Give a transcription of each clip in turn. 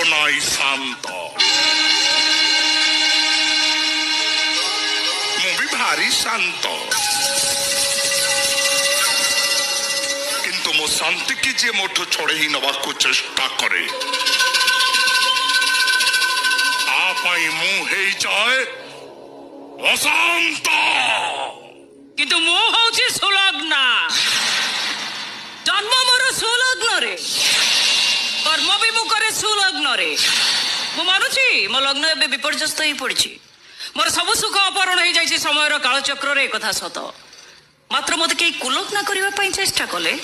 নাই শান্ত ମୁଁ ବି ଭାରି ଶାନ୍ତ କିନ୍ତୁ ମୋ ଶାନ୍ତିକି ଯିଏ ମୋଠୁ ଛଡ଼େଇ ନେବାକୁ ଚେଷ୍ଟା କରେ ତା ପାଇଁ ମୁଁ ହେଇଯାଏ ଅଶାନ୍ତ କିନ୍ତୁ ମୁଁ ହଉଛି ସୁଲଗ୍ନ ଜନ୍ମ ମୋର ସୁଲଗ୍ନରେ କର୍ମ ବି ମୁଁ କରେ ସୁଲଗ୍ନରେ ମୁଁ ମାନୁଛି ମୋ ଲଗ୍ନ ଏବେ ବିପର୍ଯ୍ୟସ୍ତ ହେଇ ପଡିଛି ମୋର ସବୁ ସୁଖ ଅପହରଣ ହେଇଯାଇଛି ସମୟର କାଳଚକ୍ରରେ ଏକଥା ସତ ମାତ୍ର ମୋତେ କେହି କୁଲଗ୍ନ କରିବା ପାଇଁ ଚେଷ୍ଟା କଲେ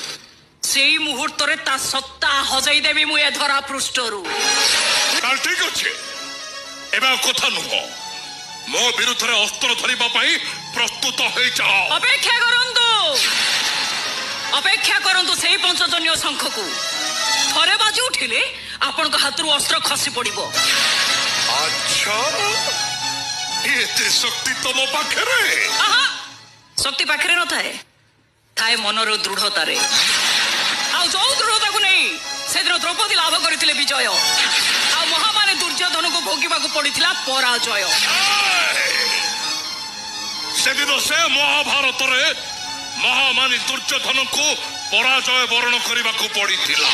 ସେଇ ମୁହୂର୍ତ୍ତରେ ତା ସତ୍ତା ହଜାଇ ଦେବି ମୁଁ ଏ ଧରା ପୃଷ୍ଠରୁ ଠିକ ଅଛି ଏବେ କଥା ନୁହଁ ମୋ ବିରୁଦ୍ଧରେ ଅସ୍ତ୍ର ଧରିବା ପାଇଁ ପ୍ରସ୍ତୁତ ହେଇଯାଅ ଅପେକ୍ଷା କରନ୍ତୁ ସେଇ ପଞ୍ଚଜନ୍ୟ ଶଙ୍ଖକୁ ଥରେ ବାଜି ଉଠିଲେ ଆପଣଙ୍କ ହାତରୁ ଅସ୍ତ୍ର ଖସି ପଡିବ ଆଚ୍ଛା ଏତେ ଶକ୍ତି ତମ ପାଖରେ ଶକ୍ତି ପାଖରେ ନଥାଏ ଥାଏ ମନର ଦୃଢ଼ତାରେ ଆଉ ଯୋଉ ଦୃଢ଼ତାକୁ ନେଇ ସେଦିନ ଦ୍ରୌପଦୀ ଲାଭ କରିଥିଲେ ବିଜୟ ଆଉ ମହାମାନେ ଦୁର୍ଯ୍ୟୋଧନକୁ ଭୋଗିବାକୁ ପଡିଥିଲା ପରାଜୟ ସେଦିନ ସେ ମହାଭାରତରେ ମହାମାନୀ ଦୁର୍ଯ୍ୟୋଧନକୁ ପରାଜୟ ବରଣ କରିବାକୁ ପଡିଥିଲା